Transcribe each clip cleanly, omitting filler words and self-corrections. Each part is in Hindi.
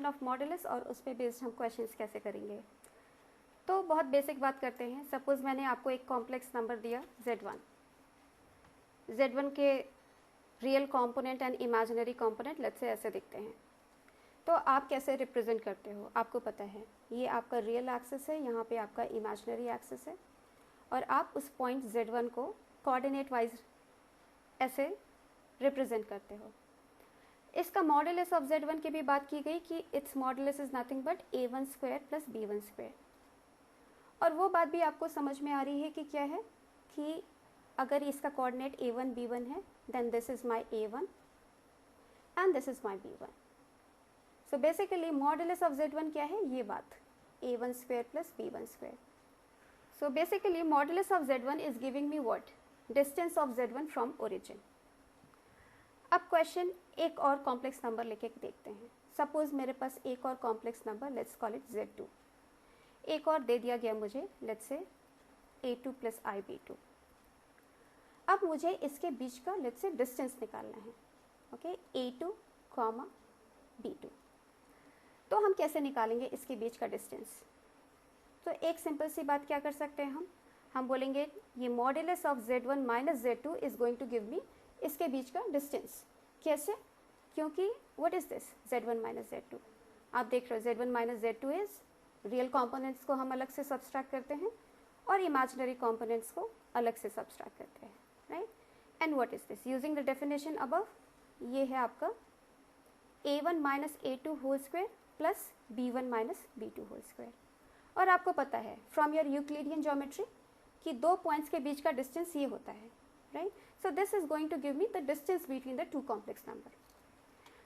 डेफिनेशन ऑफ मॉडुलस और उस पर बेस्ड हम क्वेश्चंस कैसे करेंगे। तो बहुत बेसिक बात करते हैं। सपोज़ मैंने आपको एक कॉम्प्लेक्स नंबर दिया Z1 के real component and imaginary component let's say ऐसे दिखते हैं। तो आप कैसे रिप्रेजेंट करते हो, आपको पता है ये आपका रियल एक्सिस है, यहाँ पे आपका इमेजिनरी एक्सिस है, और आप उस पॉइंट Z1 को कोऑर्डिनेट वाइज ऐसे रिप्रेजेंट करते हो। इसका मॉडुलस ऑफ Z1 की भी बात की गई कि it's modulus is nothing but A1 square plus B1 square. और वो बात भी आपको समझ में आ रही है कि क्या है कि अगर इसका कोऑर्डिनेट A1 B1 है then this is my A1 and this is my B1। So basically modulus of Z1 क्या है, ये बात A1 square plus B1 square. So basically modulus of Z1 is giving me what, distance of Z1 from origin. अब क्वेश्चन एक और कॉम्प्लेक्स नंबर लेके देखते हैं। सपोज मेरे पास एक और complex number let's call it Z2, एक और दे दिया गया मुझे let's say A2 plus IB2। अब मुझे इसके बीच का लेट्स से डिस्टेंस निकालना है, ओके, A2 कॉमा B2। तो हम कैसे निकालेंगे इसके बीच का डिस्टेंस। तो एक सिंपल सी बात क्या कर सकते हैं हम बोलेंगे ये modulus of Z1 minus Z2 is going to give me इसके बीच का डिस्टेंस। कैसे, क्योंकि what is this Z1 minus Z2, आप देख रहे हो Z1 minus Z2 is real components को हम अलग से सब्सट्रैक्ट करते हैं और इमेजिनरी कंपोनेंट्स को अलग से सब्सट्रैक्ट करते हैं, right. And what is this, using the definition above, ये है आपका A1 minus A2 whole square plus B1 minus B2 whole square. और आपको पता है फ्रॉम योर यूक्लिडियन ज्योमेट्री कि दो पॉइंट्स के बीच का डिस्टेंस ये होता है, right. So this is going to give me the distance between the two complex number.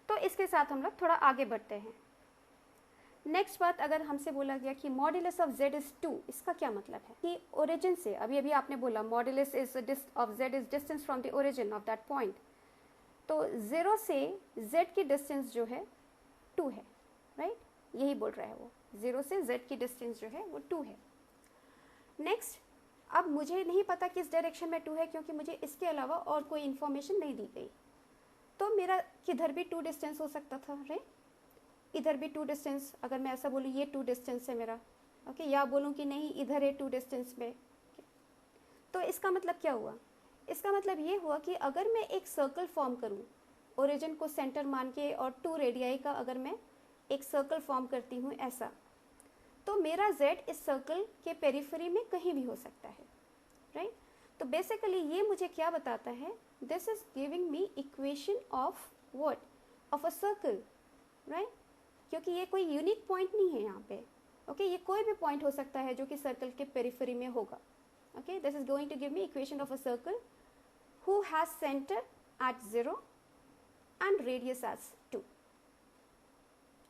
तो इसके साथ हम लोग थोड़ा आगे बढ़ते हैं। नेक्स्ट बात, अगर हमसे बोला गया कि मॉडुलस ऑफ Z इज 2, इसका क्या मतलब है कि ओरिजिन से, अभी आपने बोला modulus is of Z is distance from the origin of that point. तो 0 से Z की डिस्टेंस जो है 2 है, राइट, यही बोल रहा है वो, 0 से Z की डिस्टेंस जो है वो 2 है। नेक्स्ट, अब मुझे नहीं पता किस डायरेक्शन में 2 है क्योंकि मुझे इसके अलावा और कोई इन्फॉर्मेशन नहीं दी गई। तो मेरा किधर भी 2 डिस्टेंस हो सकता था, राइट, इधर भी 2 डिस्टेंस। अगर मैं ऐसा बोलूँ ये 2 डिस्टेंस है मेरा, ओके, या बोलूँ कि नहीं इधर है 2 डिस्टेंस में, तो इसका मतलब क्या हुआ, इसका मतलब ये हुआ कि अगर मैं एक सर्कल फॉर्म करूँ ओरिजिन को सेंटर मान के और 2 रेडियाई का अगर मैं एक सर्कल फॉर्म करती हूँ ऐसा, तो मेरा Z इस सर्कल के पेरिफेरी में कहीं भी हो सकता है, राइट। तो बेसिकली ये मुझे क्या बताता है, this is giving me equation of what, of a circle, right, क्योंकि ये कोई यूनिक पॉइंट नहीं है यहाँ पे, ओके, ये कोई भी पॉइंट हो सकता है जो कि सर्कल के पेरिफेरी में होगा, okay. This is going to give me equation of a circle who has centre at 0 and radius as 2,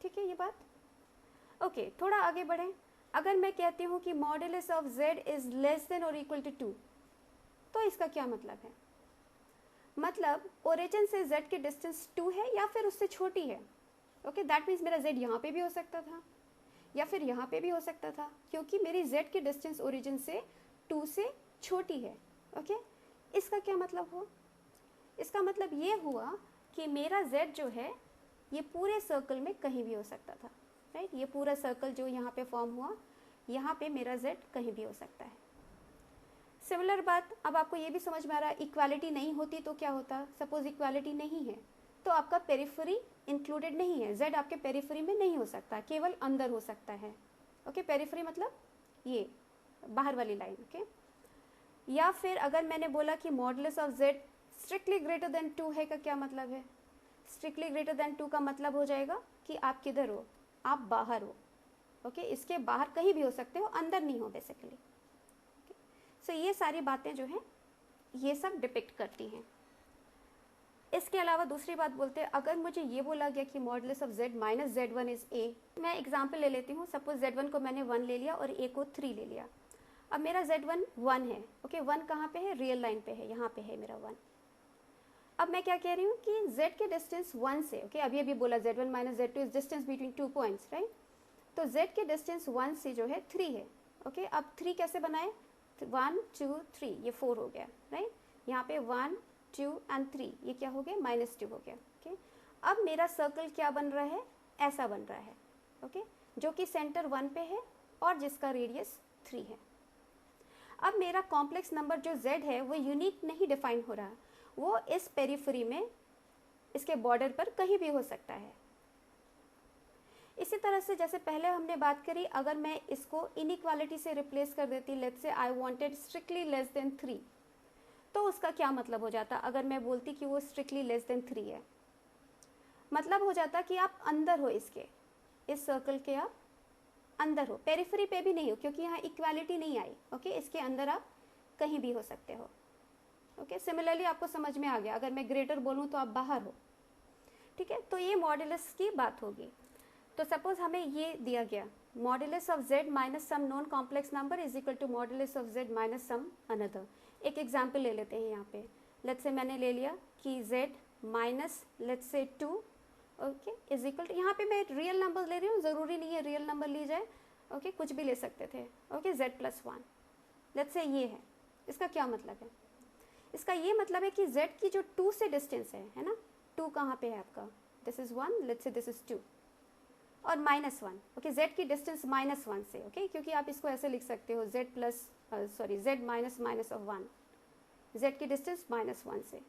ठीक है ये बात, ओके। थोड़ा आगे बढ़ें, अगर मैं कहती हूँ कि modulus of Z is less then और इक्वल टू 2, तो इसका क्या मतलब है, मतलब ओरिजिन से Z की डिस्टेंस 2 है या फिर उससे छोटी है, ओके, दैट मीन्स मेरा Z यहाँ पे भी हो सकता था या फिर यहाँ पे भी हो सकता था, क्योंकि मेरी Z की डिस्टेंस ओरिजिन से 2 से छोटी है, ओके। इसका क्या मतलब हुआ, इसका मतलब ये हुआ कि मेरा Z जो है ये पूरे सर्कल में कहीं भी हो सकता था, राइट, ये पूरा सर्कल जो यहाँ पे फॉर्म हुआ यहाँ पे मेरा Z कहीं भी हो सकता है। सिमिलर बात, अब आपको ये भी समझ में आ रहा है, इक्वालिटी नहीं होती तो क्या होता, सपोज इक्वालिटी नहीं है तो आपका पेरिफेरी इंक्लूडेड नहीं है, Z आपके पेरिफेरी में नहीं हो सकता, केवल अंदर हो सकता है, ओके, पेरिफेरी मतलब ये बाहर वाली लाइन, ओके। या फिर अगर मैंने बोला कि modulus of Z strictly greater than 2 है का क्या मतलब है, स्ट्रिक्टली ग्रेटर देन 2 का मतलब हो जाएगा कि आप किधर हो, आप बाहर हो, ओके, इसके बाहर कहीं भी हो सकते हो, अंदर नहीं हो बेसिकली। सो ये सारी बातें जो हैं ये सब डिपिक्ट करती हैं। इसके अलावा दूसरी बात बोलते हैं, अगर मुझे ये बोला गया कि modulus of Z minus Z1 is A, मैं एग्जाम्पल ले लेती हूँ, सपोज Z1 को मैंने 1 ले लिया और A को 3 ले लिया। अब मेरा Z1 1 है, ओके, 1 कहाँ पे है, रियल लाइन पे है, यहाँ पे है मेरा 1। अब मैं क्या कह रही हूँ कि Z के डिस्टेंस 1 से, ओके, अभी बोला Z1 minus Z2 is distance between 2 points, right. तो Z के डिस्टेंस 1 से जो है 3 है, ओके। अब 3 कैसे बनाए, 1 2 3, ये 4 हो गया, राइट। यहाँ पे 1 2 एंड 3, ये क्या हो गया, -2 हो गया, ओके। अब मेरा सर्कल क्या बन रहा है, ऐसा बन रहा है, ओके, जो कि सेंटर 1 पे है और जिसका रेडियस 3 है। अब मेरा कॉम्प्लेक्स नंबर जो z है वो यूनिक नहीं डिफाइन हो रहा, वो इस पेरिफेरी में इसके बॉर्डर पर कहीं भी हो सकता है। इसी तरह से जैसे पहले हमने बात करी, अगर मैं इसको इनइक्वालिटी से रिप्लेस कर देती, let's say I wanted strictly less than 3, तो उसका क्या मतलब हो जाता? अगर मैं बोलती कि वो स्ट्रिक्टली लेस देन 3 है, मतलब हो जाता कि आप अंदर हो इसके, इस सर्कल के आप अंदर हो, पेरिफेरी पे भी नहीं हो, क्योंकि यहाँ इक्वालिटी नहीं आई, ओके। इसके अंदर आप कहीं भी हो सकते हो, ओके। सिमिलरली आपको समझ में आ गया, अगर मैं ग्रेटर बोलूँ तो आप बाहर हो, ठीक है। तो ये मॉड्यूलस की बात होगी। तो सपोज हमें ये दिया गया, modulus of z minus some non complex number is equal to modulus of z minus some another. एक एग्जाम्पल ले लेते हैं यहाँ पे, लेट्स से मैंने ले लिया कि z minus let's say 2, okay, is equal to, यहाँ पे मैं रियल नंबर ले रही हूँ, ज़रूरी नहीं है रियल नंबर ली जाए, ओके, कुछ भी ले सकते थे, okay, z plus 1, let's say ये है। इसका क्या मतलब है? इसका ये मतलब है कि z की जो 2 से डिस्टेंस है ना, 2 कहाँ पे है आपका, this is 1, let's say this is 2, और माइनस 1, ओके, z की डिस्टेंस माइनस 1 से, ओके, क्योंकि आप इसको ऐसे लिख सकते हो z plus z minus minus of 1, z की डिस्टेंस माइनस 1 से,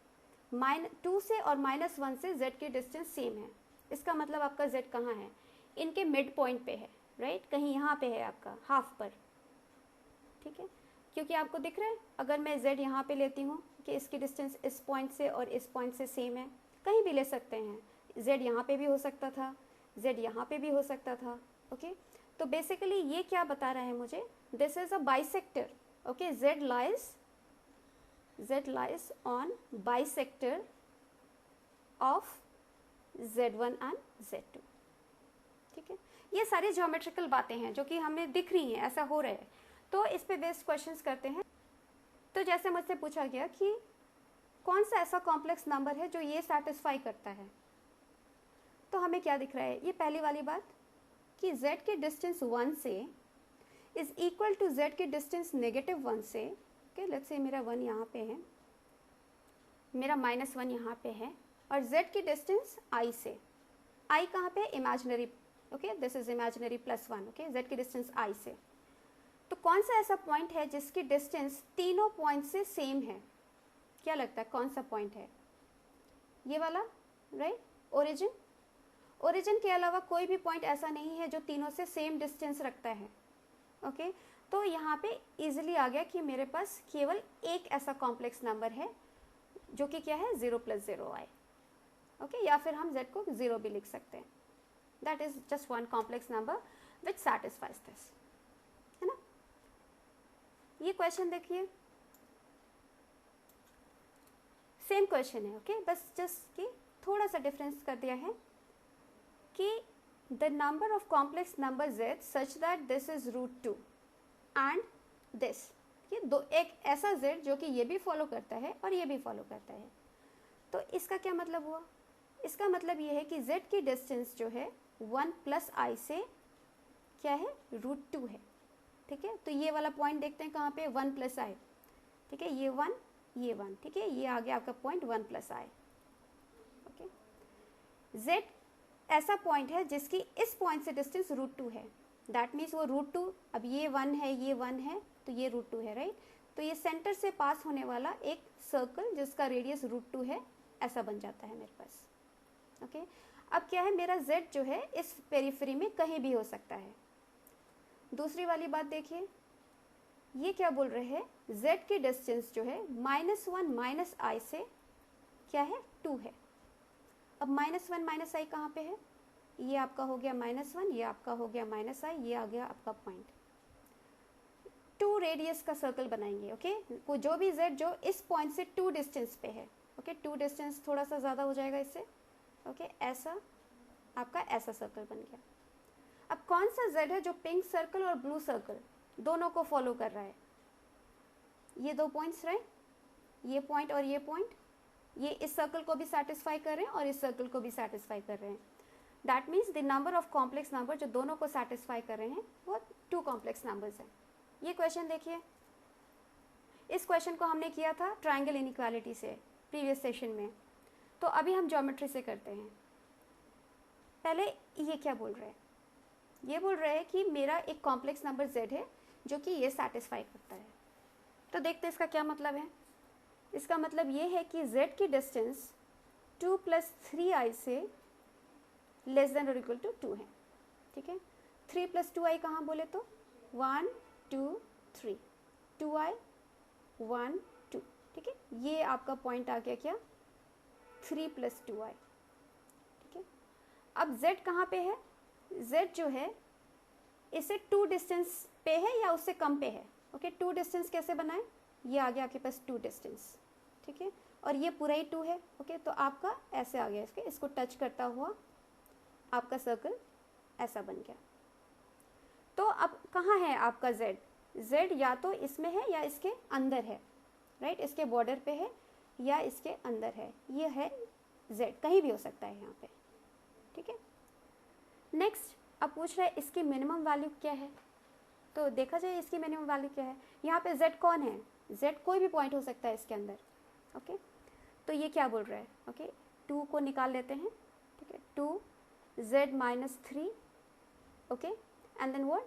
2 से और माइनस 1 से z की डिस्टेंस सेम है। इसका मतलब आपका z कहाँ है? इनके मिड पॉइंट पे है, राइट, कहीं यहाँ पे है आपका हाफ पर, ठीक है, क्योंकि आपको दिख रहा है, अगर मैं z यहाँ पे लेती हूँ कि इसकी डिस्टेंस इस पॉइंट से और इस पॉइंट से सेम है, कहीं भी ले सकते हैं, z यहाँ पे भी हो सकता था, z यहाँ पे भी हो सकता था, ओके। तो बेसिकली ये क्या बता रहा है मुझे, this is a bisector, okay, z lies on bisector of z1 and z2, ठीक है। ये सारी ज्योमेट्रिकल बातें हैं जो कि हमें दिख रही हैं, ऐसा हो रहा है। तो इस पे बेस्ड क्वेश्चंस करते हैं। तो जैसे मुझसे पूछा गया कि कौन सा ऐसा कॉम्प्लेक्स नंबर है जो ये सेटिस्फाई करता है, तो हमें क्या दिख रहा है, ये पहली वाली बात कि z की डिस्टेंस 1 से इज इक्वल टू z की डिस्टेंस -1 से, ओके, लेट्स से मेरा 1 यहाँ पे है, मेरा -1 यहाँ पे है, और z की डिस्टेंस i से, i कहाँ पे, imaginary, okay, this is imaginary +1, okay, z की डिस्टेंस i से। तो कौन सा ऐसा पॉइंट है जिसकी डिस्टेंस तीनों पॉइंट से सेम है? क्या लगता है कौन सा पॉइंट है? ये वाला, राइट, ओरिजिन। ओरिजिन के अलावा कोई भी पॉइंट ऐसा नहीं है जो तीनों से सेम डिस्टेंस रखता है, ओके। तो यहाँ पे इजीली आ गया कि मेरे पास केवल एक ऐसा कॉम्प्लेक्स नंबर है जो कि क्या है, 0 + 0i, ओके, या फिर हम z को 0 भी लिख सकते हैं। That is just one complex number which satisfies this, है ना। ये क्वेश्चन देखिए, सेम क्वेश्चन है, ओके, बस जस्ट कि थोड़ा सा डिफरेंस कर दिया है कि the number of complex number z such that this is √2 and this, ये दो, एक ऐसा z जो कि ये भी फॉलो करता है और ये भी फॉलो करता है। तो इसका क्या मतलब हुआ? इसका मतलब ये है कि z की डिस्टेंस जो है 1 + i से क्या है, √2 है, ठीक है। तो ये वाला पॉइंट देखते हैं कहाँ पे, 1 + i, ठीक है, ये 1 ये 1, ठीक है, ये आ गया आपका पॉइंट 1 + i, ओके। z ऐसा पॉइंट है जिसकी इस पॉइंट से डिस्टेंस √2 है, दैट मीन्स वो √2, अब ये 1 है, ये 1 है, तो ये √2 है, राइट। तो ये सेंटर से पास होने वाला एक सर्कल जिसका रेडियस √2 है, ऐसा बन जाता है मेरे पास, ओके। अब क्या है, मेरा z जो है इस पेरिफेरी में कहीं भी हो सकता है। दूसरी वाली बात देखिए, ये क्या बोल रहे हैं, z की डिस्टेंस जो है -1 - i से क्या है, 2 है। अब -1 - i कहाँ पे है, ये आपका हो गया -1, ये आपका हो गया -i, ये आ गया आपका पॉइंट। 2 रेडियस का सर्कल बनाएंगे, ओके। को जो भी z जो इस पॉइंट से 2 डिस्टेंस पे है, ओके, 2 डिस्टेंस थोड़ा सा ज़्यादा हो जाएगा इससे, ओके, ऐसा आपका ऐसा सर्कल बन गया। अब कौन सा z है जो पिंक सर्कल और ब्लू सर्कल दोनों को फॉलो कर रहा है? ये 2 पॉइंट्स रहे, ये पॉइंट और ये पॉइंट, ये इस सर्कल को भी सेटिस्फाई कर रहे हैं और इस सर्कल को भी सेटिस्फाई कर रहे हैं। That means the number of complex number जो दोनों को सेटिस्फाई कर रहे हैं वो 2 कॉम्प्लेक्स नंबर्स हैं। ये क्वेश्चन देखिए, इस क्वेश्चन को हमने किया था ट्रायंगल इनइक्वालिटी से प्रीवियस सेशन में, तो अभी हम ज्योमेट्री से करते हैं, पहले ये क्या बोल रहे हैं, ये बोल रहे हैं कि मेरा एक कॉम्प्लेक्स नंबर z है जो कि ये सेटिस्फाई करता है। तो देखते हैं इसका क्या मतलब है। इसका मतलब ये है कि z की डिस्टेंस 2 + 3i से लेस देन और इक्वल टू 2 है, ठीक है। 3 + 2i कहाँ बोले तो 1 2 3, 2i 1 2, ठीक है। ये आपका पॉइंट आ गया क्या 3 + 2i, ठीक है। अब z कहाँ पे है, z जो है इसे 2 डिस्टेंस पे है या उससे कम पे है, ओके। 2 डिस्टेंस कैसे बनाए, ये आ गया आपके पास 2 डिस्टेंस, ठीक है, और ये पूरा ही 2 है, ओके। तो आपका ऐसे आ गया, इसको टच करता हुआ आपका सर्कल ऐसा बन गया। तो अब कहाँ है आपका z, z या तो इसमें है या इसके अंदर है, राइट, इसके बॉर्डर पे है या इसके अंदर है, ये है z, कहीं भी हो सकता है यहाँ पे, ठीक है। नेक्स्ट अब पूछ रहा है इसकी मिनिमम वैल्यू क्या है। तो देखा जाए इसकी मिनिमम वैल्यू क्या है, यहाँ पे z कौन है, z कोई भी पॉइंट हो सकता है इसके अंदर, ओके। तो ये क्या बोल रहा है, ओके 2 को निकाल लेते हैं, ठीक है, 2z - 3, okay, and then what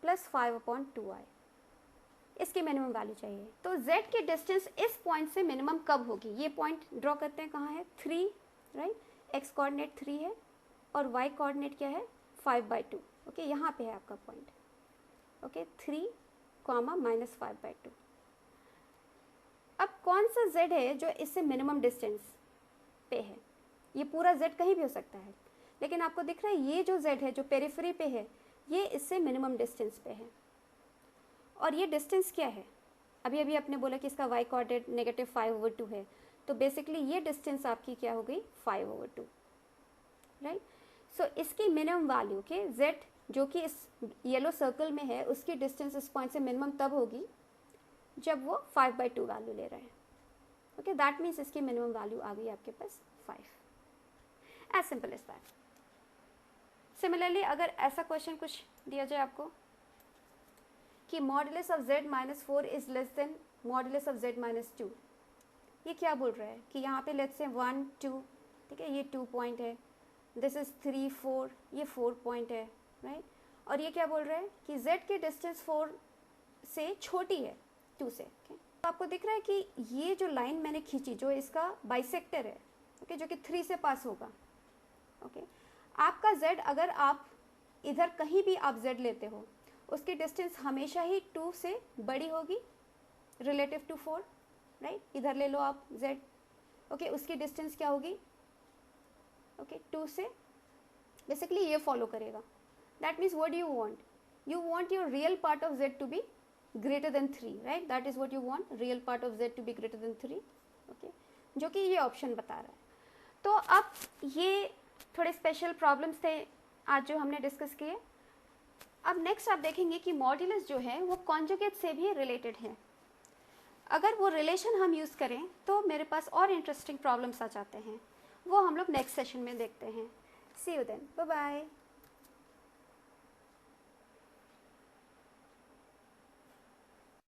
+5/2i, इसकी मिनिमम वैल्यू चाहिए। तो z की डिस्टेंस इस पॉइंट से मिनिमम कब होगी, ये पॉइंट ड्रॉ करते हैं, कहाँ है 3, राइट, x कोऑर्डिनेट 3 है और y कोऑर्डिनेट क्या है 5/2, ओके, यहाँ पे है आपका पॉइंट, ओके 3, -5/2। अब कौन सा z है जो इससे मिनिमम डिस्टेंस पे है, ये पूरा z कहीं भी हो सकता है, लेकिन आपको दिख रहा है ये जो z है जो पेरिफेरी पे है ये इससे मिनिमम डिस्टेंस पे है। और ये डिस्टेंस क्या है, अभी अभी आपने बोला कि इसका y कोऑर्डिनेट -5/2 है, तो बेसिकली ये डिस्टेंस आपकी क्या हो गई 5/2, राइट। सो इसकी मिनिमम वैल्यू के z जो कि इस येलो सर्कल में है उसकी डिस्टेंस इस पॉइंट से मिनिमम तब होगी जब वो 5/2 वैल्यू ले रहे हैं, ओके। दैट मीन्स इसकी मिनिमम वैल्यू आ गई आपके पास 5, as simple as that. Similarly अगर ऐसा क्वेश्चन कुछ दिया जाए आपको कि modulus of z - 4 is less than modulus of z - 2, ये क्या बोल रहा है कि यहाँ पे लेट्स से 1 2, ठीक है, ये 2 पॉइंट है, दिस इज 3 4, ये 4 पॉइंट है, राइट। और ये क्या बोल रहा है कि z की डिस्टेंस 4 से छोटी है 2 से, okay? तो आपको दिख रहा है कि ये जो लाइन मैंने खींची जो इसका बाइसेक्टर है, ओके, जो कि 3 से पास होगा, ओके। आपका z अगर आप इधर कहीं भी आप z लेते हो उसकी डिस्टेंस हमेशा ही 2 से बड़ी होगी रिलेटिव टू 4, राइट। इधर ले लो आप z, ओके, उसकी डिस्टेंस क्या होगी, ओके 2 से, बेसिकली ये फॉलो करेगा। That means what you want your real part of z to be greater than 3, right, that is what you want, real part of z to be greater than 3, okay, जो कि ये ऑप्शन बता रहा है। तो अब ये थोड़े स्पेशल प्रॉब्लम्स थे आज जो हमने डिस्कस किए। अब नेक्स्ट आप देखेंगे कि मॉड्यूलस जो है वो कॉन्जुगेट से भी रिलेटेड है। अगर वो रिलेशन हम यूज़ करें तो मेरे पास और इंटरेस्टिंग प्रॉब्लम्स आ जाते हैं, वो हम लोग नेक्स्ट सेशन में देखते हैं। सी यू देन, बाय बाय।